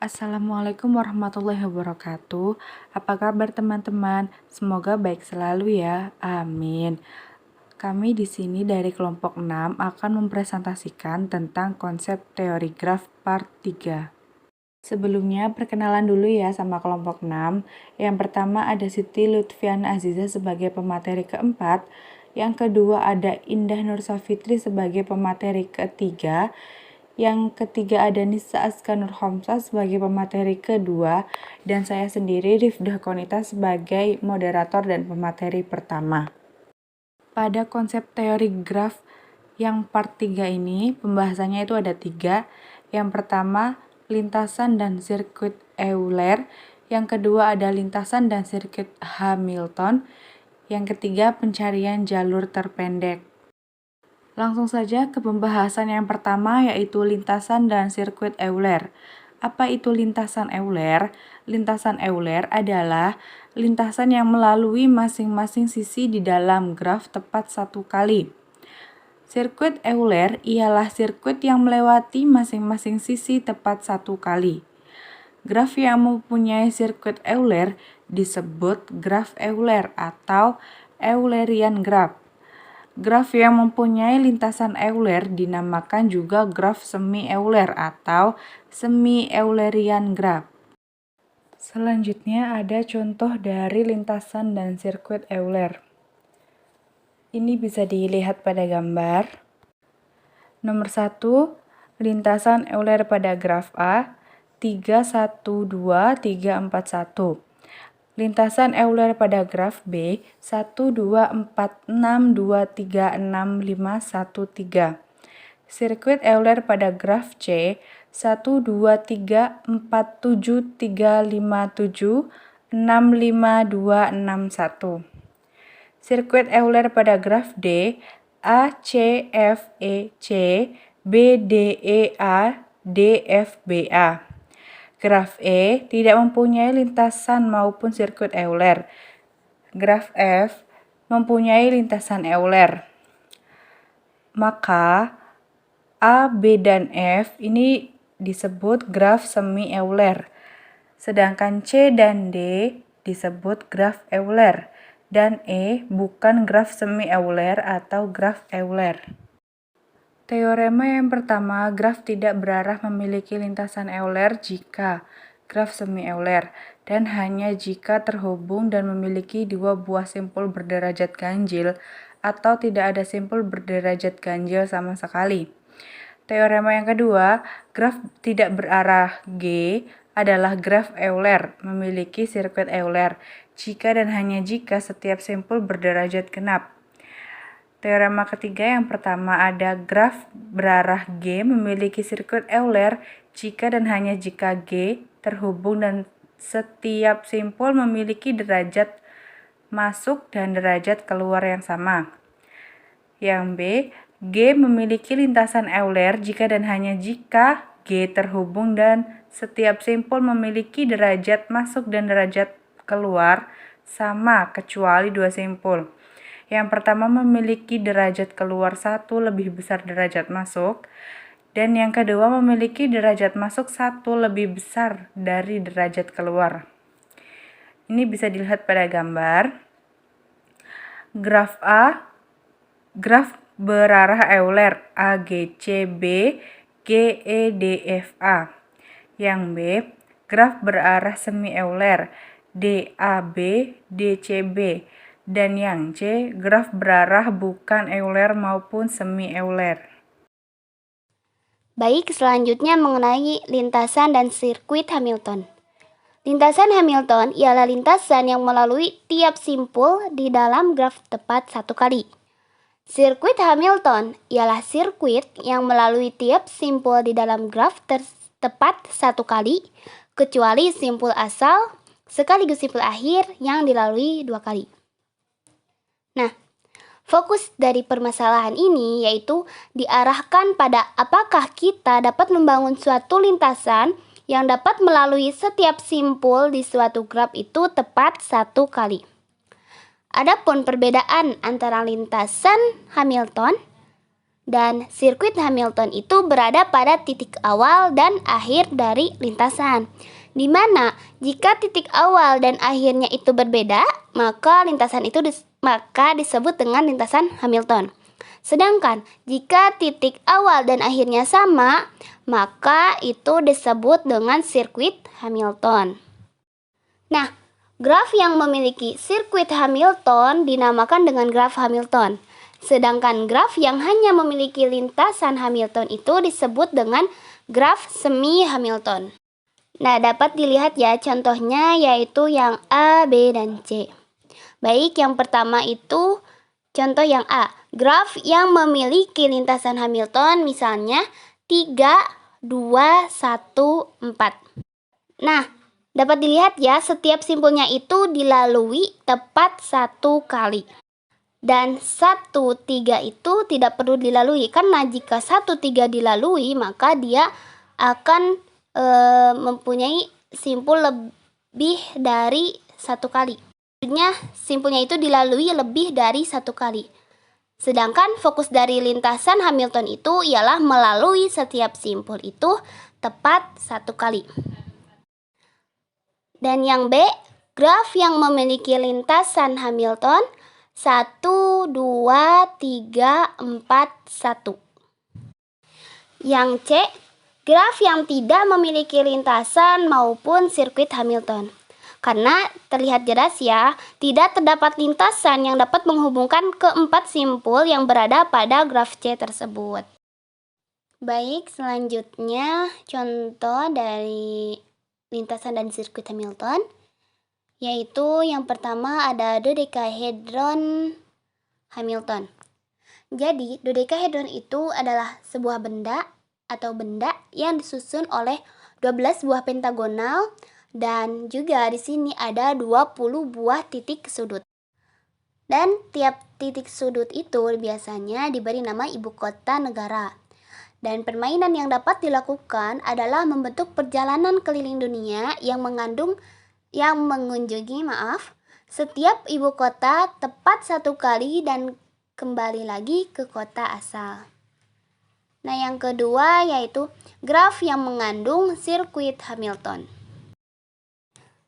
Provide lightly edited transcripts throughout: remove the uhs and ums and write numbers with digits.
Assalamualaikum warahmatullahi wabarakatuh. Apa kabar teman-teman? Semoga baik selalu ya. Amin. Kami di sini dari kelompok 6 akan mempresentasikan tentang konsep teori graf part 3. Sebelumnya perkenalan dulu ya sama kelompok 6. Yang pertama ada Siti Lutfiana Aziza sebagai pemateri keempat. Yang kedua ada Indah Nur Safitri sebagai pemateri ketiga. Yang ketiga ada Nisa Askanur Homsa sebagai pemateri kedua. Dan saya sendiri Rifdah Konita sebagai moderator dan pemateri pertama. Pada konsep teori graf yang part 3 ini, pembahasannya itu ada 3. Yang pertama, lintasan dan sirkuit Euler. Yang kedua ada lintasan dan sirkuit Hamilton. Yang ketiga, pencarian jalur terpendek. Langsung saja ke pembahasan yang pertama, yaitu lintasan dan sirkuit Euler. Apa itu lintasan Euler? Lintasan Euler adalah lintasan yang melalui masing-masing sisi di dalam graf tepat satu kali. Sirkuit Euler ialah sirkuit yang melewati masing-masing sisi tepat satu kali. Graf yang mempunyai sirkuit Euler disebut graf Euler atau Eulerian graph. Graf yang mempunyai lintasan Euler dinamakan juga graf semi-Euler atau semi-Eulerian graph. Selanjutnya ada contoh dari lintasan dan sirkuit Euler. Ini bisa dilihat pada gambar. Nomor 1, lintasan Euler pada graf A 3, 1, 2, 3, 4, 1. Lintasan Euler pada graf B 1, 2, 4, 6, 2, 3, 6, 5, 1, 3. Sirkuit Euler pada graf C 1, 2, 3, 4, 7, 3, 5, 7, 6, 5, 2, 6, 1. Sirkuit Euler pada graf D A, C, F, E, C, B, D, E, A, D, F, B, A. Graf E tidak mempunyai lintasan maupun sirkuit Euler. Graf F mempunyai lintasan Euler. Maka A, B, dan F ini disebut graf semi-Euler. Sedangkan C dan D disebut graf Euler. Dan E bukan graf semi-Euler atau graf Euler. Teorema yang pertama, graf tidak berarah memiliki lintasan Euler jika graf semi-Euler dan hanya jika terhubung dan memiliki dua buah simpul berderajat ganjil atau tidak ada simpul berderajat ganjil sama sekali. Teorema yang kedua, graf tidak berarah G adalah graf Euler memiliki sirkuit Euler jika dan hanya jika setiap simpul berderajat genap. Teorema ketiga yang pertama ada graf berarah G memiliki sirkuit Euler jika dan hanya jika G terhubung dan setiap simpul memiliki derajat masuk dan derajat keluar yang sama. Yang B, G memiliki lintasan Euler jika dan hanya jika G terhubung dan setiap simpul memiliki derajat masuk dan derajat keluar sama kecuali dua simpul. Yang pertama memiliki derajat keluar 1 lebih besar derajat masuk, dan yang kedua memiliki derajat masuk 1 lebih besar dari derajat keluar. Ini bisa dilihat pada gambar. Graf A, graf berarah Euler AGCB, GEDFA. Yang B, graf berarah semi-Euler DAB, DCB. Dan yang C, graf berarah bukan Euler maupun semi-Euler. Baik, selanjutnya mengenai lintasan dan sirkuit Hamilton. Lintasan Hamilton ialah lintasan yang melalui tiap simpul di dalam graf tepat satu kali. Sirkuit Hamilton ialah sirkuit yang melalui tiap simpul di dalam graf tepat satu kali, kecuali simpul asal sekaligus simpul akhir yang dilalui dua kali. Nah, fokus dari permasalahan ini yaitu diarahkan pada apakah kita dapat membangun suatu lintasan yang dapat melalui setiap simpul di suatu graf itu tepat satu kali. Adapun perbedaan antara lintasan Hamilton Dan sirkuit Hamilton itu berada pada titik awal dan akhir dari lintasan. Di mana jika titik awal dan akhirnya itu berbeda, maka lintasan itu disebut dengan lintasan Hamilton. Sedangkan jika titik awal dan akhirnya sama, maka itu disebut dengan sirkuit Hamilton. Nah, graf yang memiliki sirkuit Hamilton dinamakan dengan graf Hamilton. Sedangkan graf yang hanya memiliki lintasan Hamilton itu disebut dengan graf semi Hamilton. Nah, dapat dilihat ya contohnya yaitu yang A, B, dan C. Baik, yang pertama itu contoh yang A. Graf yang memiliki lintasan Hamilton misalnya 3, 2, 1, 4. Nah, dapat dilihat ya setiap simpulnya itu dilalui tepat 1 kali. Dan 1, 3 itu tidak perlu dilalui, karena jika 1, 3 dilalui maka dia akan mempunyai simpul lebih dari 1 kali. Maksudnya simpulnya itu dilalui lebih dari 1 kali. Sedangkan fokus dari lintasan Hamilton itu ialah melalui setiap simpul itu tepat 1 kali. Dan yang B, graf yang memiliki lintasan Hamilton 1, 2, 3, 4, 1. Yang C, graf yang tidak memiliki lintasan maupun sirkuit Hamilton. Karena terlihat jelas ya, tidak terdapat lintasan yang dapat menghubungkan keempat simpul yang berada pada graf C tersebut. Baik, selanjutnya contoh dari lintasan dan sirkuit Hamilton, yaitu yang pertama ada dodekahedron Hamilton. Jadi, dodekahedron itu adalah sebuah benda atau benda yang disusun oleh 12 buah pentagonal dan juga di sini ada 20 buah titik sudut. Dan tiap titik sudut itu biasanya diberi nama ibu kota negara. Dan permainan yang dapat dilakukan adalah membentuk perjalanan keliling dunia yang mengunjungi setiap ibu kota tepat 1 kali dan kembali lagi ke kota asal. Nah, yang kedua yaitu graf yang mengandung sirkuit Hamilton.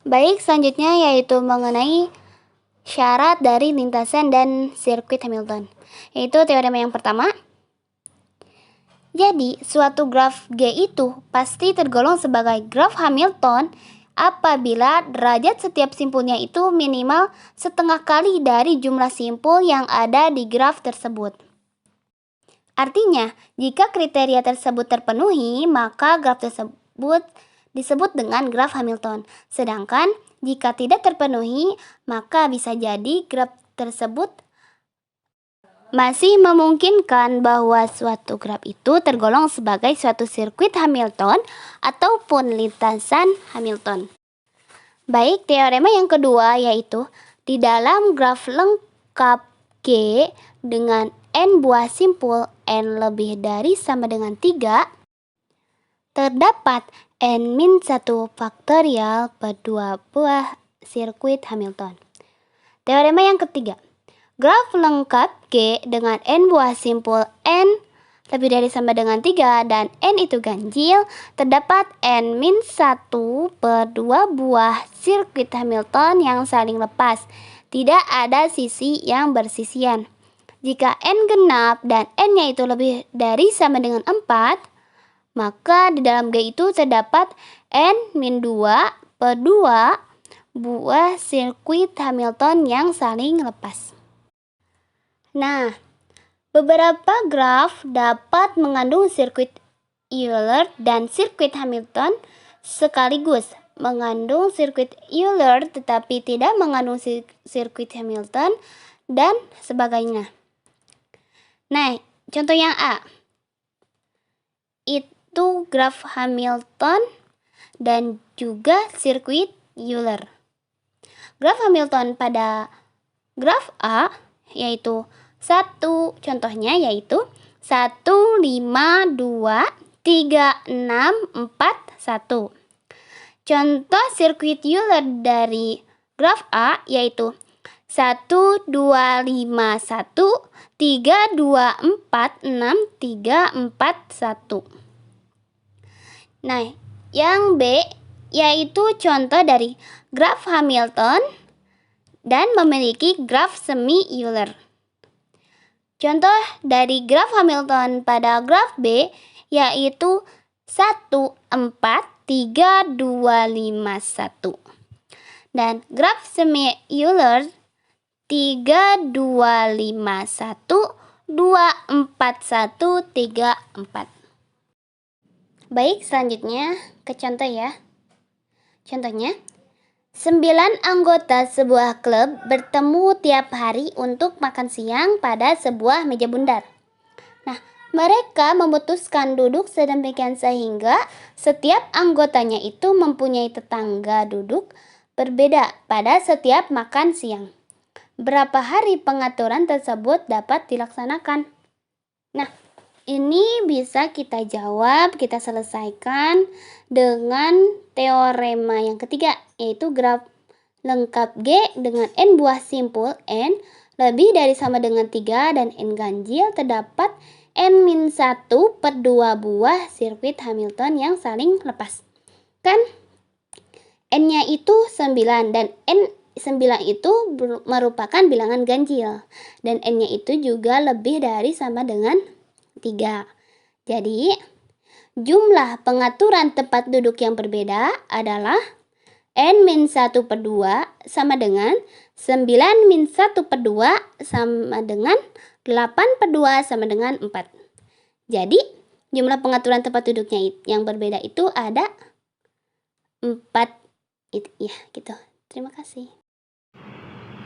Baik, selanjutnya yaitu mengenai syarat dari lintasan dan sirkuit Hamilton, yaitu teorema yang pertama. Jadi, suatu graf G itu pasti tergolong sebagai graf Hamilton apabila derajat setiap simpulnya itu minimal setengah kali dari jumlah simpul yang ada di graf tersebut. Artinya, jika kriteria tersebut terpenuhi, maka graf tersebut disebut dengan graf Hamilton. Sedangkan, jika tidak terpenuhi, maka bisa jadi graf tersebut masih memungkinkan bahwa suatu graf itu tergolong sebagai suatu sirkuit Hamilton ataupun lintasan Hamilton. Baik, teorema yang kedua yaitu di dalam graf lengkap G dengan n buah simpul n lebih dari sama dengan 3, terdapat n-1 faktorial per 2 buah sirkuit Hamilton. Teorema yang ketiga, graf lengkap G dengan n buah simpul n lebih dari sama dengan 3 dan n itu ganjil, terdapat n-1 per 2 buah sirkuit Hamilton yang saling lepas. Tidak ada sisi yang bersisian. Jika n genap dan n-nya itu lebih dari sama dengan 4, maka di dalam G itu terdapat n-2 per 2 buah sirkuit Hamilton yang saling lepas. Nah, beberapa graf dapat mengandung sirkuit Euler dan sirkuit Hamilton sekaligus. Mengandung sirkuit Euler tetapi tidak mengandung sirkuit Hamilton dan sebagainya. Nah, contoh yang A. Itu graf Hamilton dan juga sirkuit Euler. Graf Hamilton pada graf A yaitu contohnya yaitu 1, 5, 2, 3, 6, 4, 1. Contoh sirkuit Euler dari graf A yaitu 1, 2, 5, 1, 3, 2, 4, 6, 3, 4, 1. Nah, yang B yaitu contoh dari graf Hamilton dan memiliki graf semi Euler. Contoh dari graf Hamilton pada graf B yaitu 1, 4, 3, 2, 5, 1. Dan graf semi Euler 3, 2, 5, 1, 2, 4, 1, 3, 4. Baik, selanjutnya ke contoh ya. Contohnya, 9 anggota sebuah klub bertemu tiap hari untuk makan siang pada sebuah meja bundar. Nah, mereka memutuskan duduk sedemikian sehingga setiap anggotanya itu mempunyai tetangga duduk berbeda pada setiap makan siang. Berapa hari pengaturan tersebut dapat dilaksanakan? Nah, ini bisa kita jawab, kita selesaikan dengan teorema yang ketiga, yaitu graf lengkap G dengan N buah simpul N lebih dari sama dengan 3 dan N ganjil terdapat N-1 per 2 buah sirkuit Hamilton yang saling lepas. Kan N-nya itu 9 dan N9 itu merupakan bilangan ganjil dan N-nya itu juga lebih dari sama dengan 3. Jadi, jumlah pengaturan tempat duduk yang berbeda adalah N-1 per 2 sama dengan 9-1 per 2 sama dengan 8 per 2 sama dengan 4. Jadi, jumlah pengaturan tempat duduknya yang berbeda itu ada 4. Ya, gitu. Terima kasih.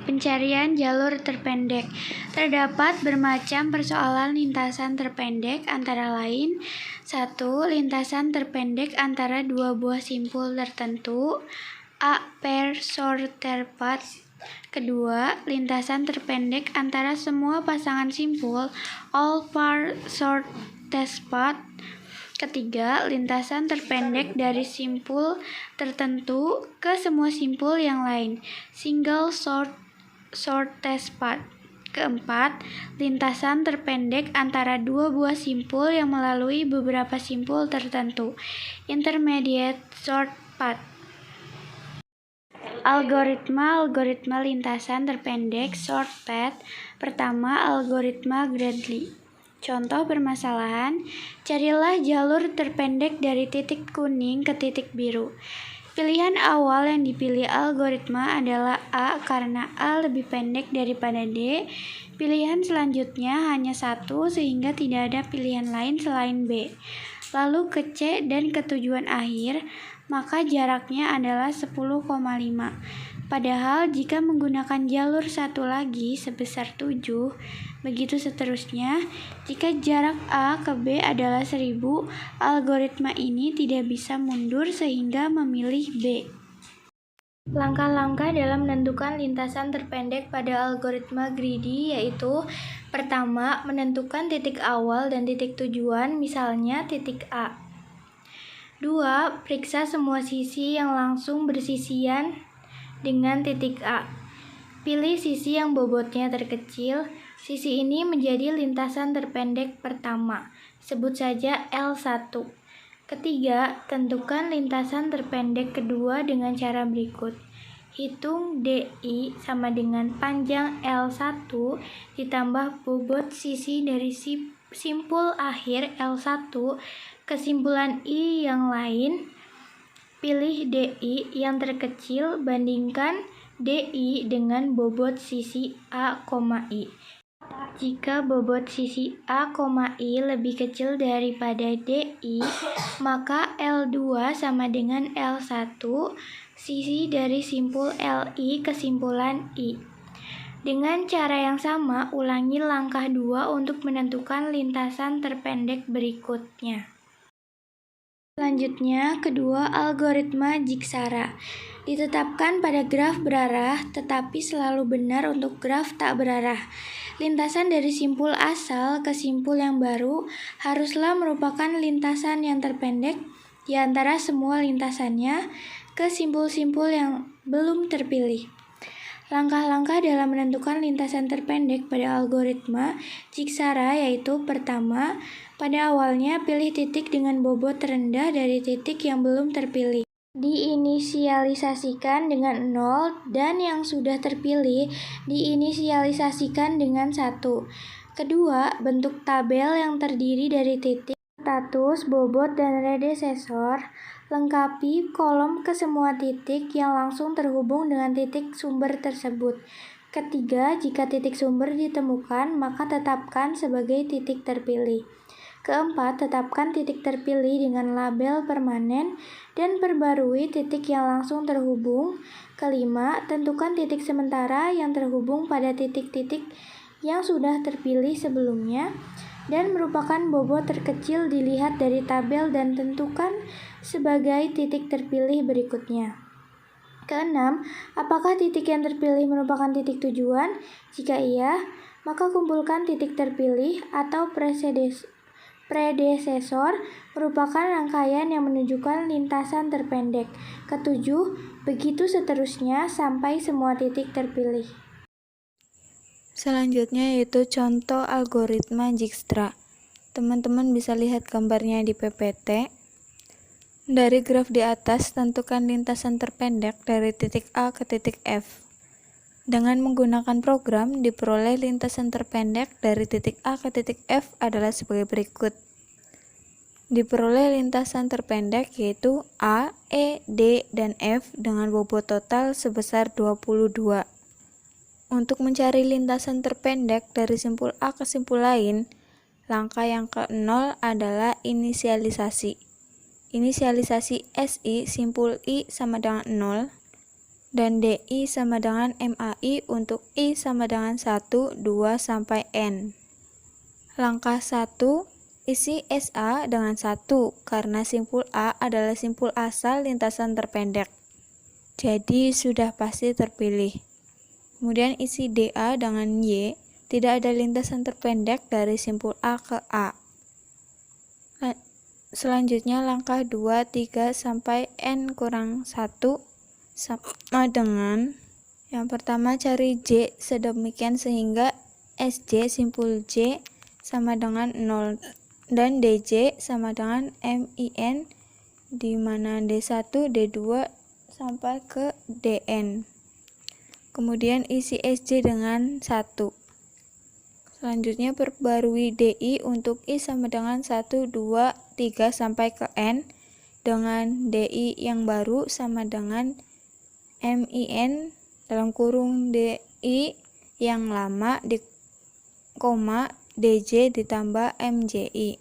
Pencarian jalur terpendek. Terdapat bermacam persoalan lintasan terpendek antara lain 1. Lintasan terpendek antara dua buah simpul tertentu A. Pair shorter path. Kedua, lintasan terpendek antara semua pasangan simpul all pair shortest path. Ketiga, lintasan terpendek dari simpul tertentu ke semua simpul yang lain single shortest path. Keempat, lintasan terpendek antara dua buah simpul yang melalui beberapa simpul tertentu intermediate short path. Algoritma lintasan terpendek short path. Pertama, algoritma Gradley. Contoh permasalahan, carilah jalur terpendek dari titik kuning ke titik biru. Pilihan awal yang dipilih algoritma adalah A karena A lebih pendek daripada D. Pilihan selanjutnya hanya satu sehingga tidak ada pilihan lain selain B. Lalu ke C dan ke tujuan akhir, maka jaraknya adalah 10,5. Padahal jika menggunakan jalur satu lagi sebesar 7, begitu seterusnya, jika jarak A ke B adalah 1000, algoritma ini tidak bisa mundur sehingga memilih B. Langkah-langkah dalam menentukan lintasan terpendek pada algoritma greedy yaitu pertama, menentukan titik awal dan titik tujuan, misalnya titik A. 2. Periksa semua sisi yang langsung bersisian dengan titik A. Pilih sisi yang bobotnya terkecil. Sisi ini menjadi lintasan terpendek pertama. Sebut saja L1. Ketiga, tentukan lintasan terpendek kedua dengan cara berikut. Hitung DI sama dengan panjang L1 ditambah bobot sisi dari simpul akhir L1 kesimpulan I yang lain. Pilih DI yang terkecil, bandingkan DI dengan bobot sisi A, I. Jika bobot sisi A, I lebih kecil daripada DI, maka L2 sama dengan L1, sisi dari simpul LI kesimpulan I. Dengan cara yang sama, ulangi langkah 2 untuk menentukan lintasan terpendek berikutnya. Selanjutnya, kedua, algoritma Jigsara. Ditetapkan pada graf berarah, tetapi selalu benar untuk graf tak berarah. Lintasan dari simpul asal ke simpul yang baru haruslah merupakan lintasan yang terpendek di antara semua lintasannya ke simpul-simpul yang belum terpilih. Langkah-langkah dalam menentukan lintasan terpendek pada algoritma Jigsara yaitu pertama, pada awalnya pilih titik dengan bobot terendah dari titik yang belum terpilih. Diinisialisasikan dengan 0 dan yang sudah terpilih diinisialisasikan dengan 1. Kedua, bentuk tabel yang terdiri dari titik, status, bobot, dan predesesor. Lengkapi kolom ke semua titik yang langsung terhubung dengan titik sumber tersebut. Ketiga, jika titik sumber ditemukan, maka tetapkan sebagai titik terpilih. Keempat, tetapkan titik terpilih dengan label permanen dan perbarui titik yang langsung terhubung. Kelima, tentukan titik sementara yang terhubung pada titik-titik yang sudah terpilih sebelumnya dan merupakan bobot terkecil dilihat dari tabel dan tentukan sebagai titik terpilih berikutnya. Keenam, apakah titik yang terpilih merupakan titik tujuan? Jika iya, maka kumpulkan titik terpilih atau predesesor merupakan rangkaian yang menunjukkan lintasan terpendek. Ketujuh, begitu seterusnya sampai semua titik terpilih. Selanjutnya yaitu contoh algoritma Dijkstra. Teman-teman bisa lihat gambarnya di PPT. Dari graf di atas, tentukan lintasan terpendek dari titik A ke titik F. Dengan menggunakan program, diperoleh lintasan terpendek dari titik A ke titik F adalah sebagai berikut. Diperoleh lintasan terpendek yaitu A, E, D, dan F dengan bobot total sebesar 22. Untuk mencari lintasan terpendek dari simpul A ke simpul lain, langkah yang ke-0 adalah inisialisasi. Inisialisasi SI simpul I sama dengan 0 dan DI sama dengan MAI untuk I sama dengan 1, 2, sampai N. Langkah 1, isi SA dengan 1 karena simpul A adalah simpul asal lintasan terpendek. Jadi sudah pasti terpilih. Kemudian isi DA dengan Y, tidak ada lintasan terpendek dari simpul A ke A. Selanjutnya langkah 2, 3, sampai N kurang 1 sama dengan yang pertama cari J sedemikian sehingga SJ simpul J sama dengan 0 dan DJ sama dengan MIN di mana D1, D2 sampai ke DN. Kemudian isi SJ dengan 1. Selanjutnya perbarui DI untuk I sama dengan 1, 2, 3 sampai ke N dengan DI yang baru sama dengan MIN dalam kurung DI yang lama di koma DJ ditambah MJI.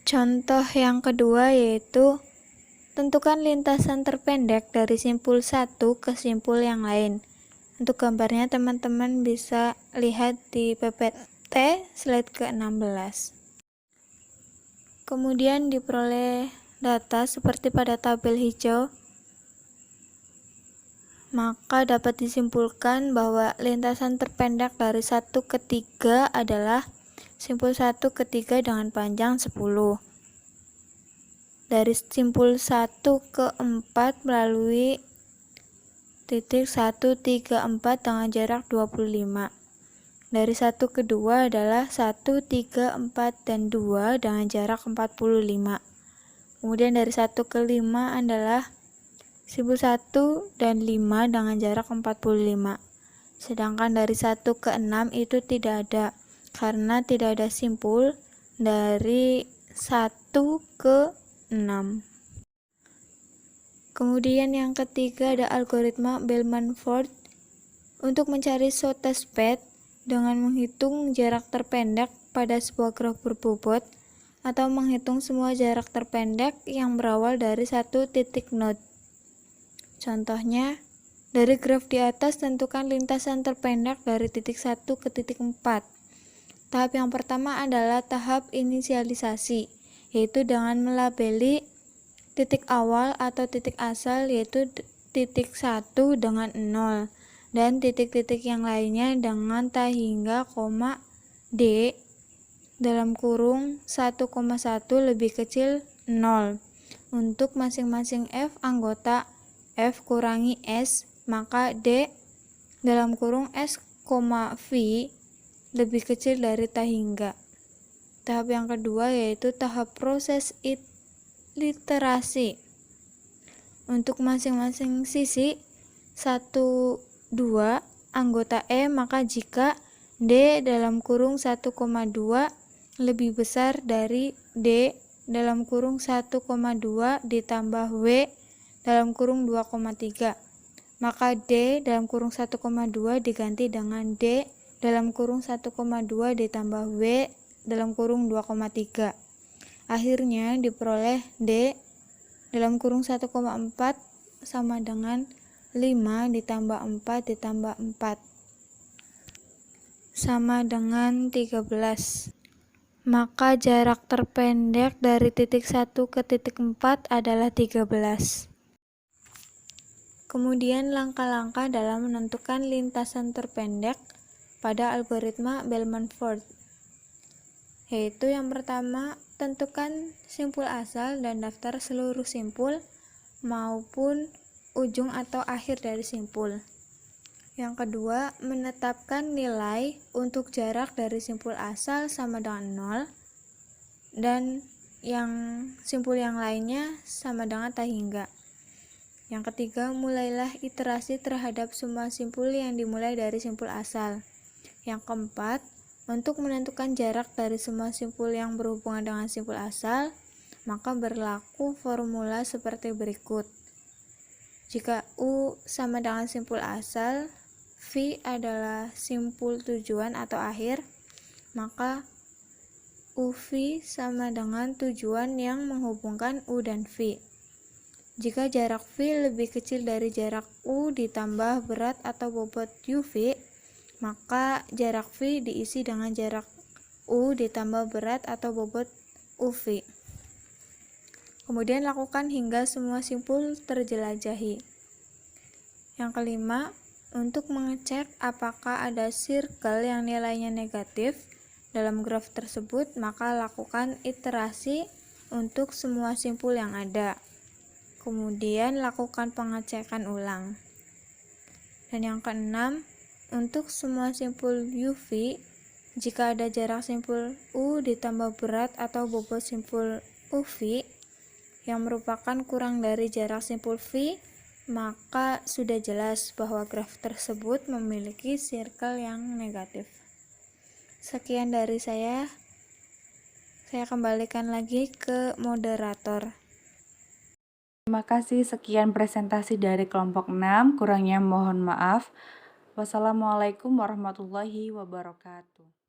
Contoh yang kedua yaitu tentukan lintasan terpendek dari simpul 1 ke simpul yang lain. Untuk gambarnya teman-teman bisa lihat di PPT slide ke-16. Kemudian diperoleh data seperti pada tabel hijau. Maka dapat disimpulkan bahwa lintasan terpendek dari 1 ke 3 adalah simpul 1 ke 3 dengan panjang 10. Dari simpul 1 ke 4 melalui titik 1, 3, 4 dengan jarak 25. Dari 1 ke 2 adalah 1, 3, 4, dan 2 dengan jarak 45. Kemudian dari 1 ke 5 adalah simpul 1 dan 5 dengan jarak 45. Sedangkan dari 1 ke 6 itu tidak ada, karena tidak ada simpul dari 1 ke 6. Kemudian yang ketiga ada algoritma Bellman-Ford untuk mencari shortest path dengan menghitung jarak terpendek pada sebuah graf berbobot atau menghitung semua jarak terpendek yang berawal dari satu titik node. Contohnya, dari graf di atas tentukan lintasan terpendek dari titik 1 ke titik 4. Tahap yang pertama adalah tahap inisialisasi, yaitu dengan melabeli titik awal atau titik asal yaitu titik 1 dengan 0 dan titik-titik yang lainnya dengan T hingga koma D dalam kurung 1,1 lebih kecil 0 untuk masing-masing F anggota F kurangi S maka D dalam kurung S, V lebih kecil dari T hingga. Tahap yang kedua yaitu tahap proses literasi. Untuk masing-masing sisi 1, 2 anggota E, maka jika D dalam kurung 1,2 lebih besar dari D dalam kurung 1,2 ditambah W dalam kurung 2,3, maka D dalam kurung 1,2 diganti dengan D dalam kurung 1,2 ditambah W dalam kurung 2,3. Akhirnya diperoleh D dalam kurung 1,4 sama dengan 5 ditambah 4 ditambah 4 sama dengan 13. Maka jarak terpendek dari titik 1 ke titik 4 adalah 13. Kemudian langkah-langkah dalam menentukan lintasan terpendek pada algoritma Bellman-Ford, yaitu yang pertama, tentukan simpul asal dan daftar seluruh simpul maupun ujung atau akhir dari simpul. Yang kedua, menetapkan nilai untuk jarak dari simpul asal sama dengan 0 dan yang simpul yang lainnya sama dengan T hingga. Yang ketiga, mulailah iterasi terhadap semua simpul yang dimulai dari simpul asal. Yang keempat, untuk menentukan jarak dari semua simpul yang berhubungan dengan simpul asal, maka berlaku formula seperti berikut. Jika U sama dengan simpul asal, V adalah simpul tujuan atau akhir, maka UV sama dengan tujuan yang menghubungkan U dan V. Jika jarak V lebih kecil dari jarak U ditambah berat atau bobot UV, maka jarak V diisi dengan jarak U ditambah berat atau bobot UV. Kemudian lakukan hingga semua simpul terjelajahi. Yang kelima, untuk mengecek apakah ada circle yang nilainya negatif dalam graf tersebut, maka lakukan iterasi untuk semua simpul yang ada. Kemudian lakukan pengecekan ulang. Dan yang keenam, untuk semua simpul UV, jika ada jarak simpul U ditambah berat atau bobot simpul UV yang merupakan kurang dari jarak simpul V, maka sudah jelas bahwa graf tersebut memiliki circle yang negatif. Sekian dari saya kembalikan lagi ke moderator. Terima kasih, sekian presentasi dari kelompok 6, kurangnya mohon maaf. Wassalamualaikum warahmatullahi wabarakatuh.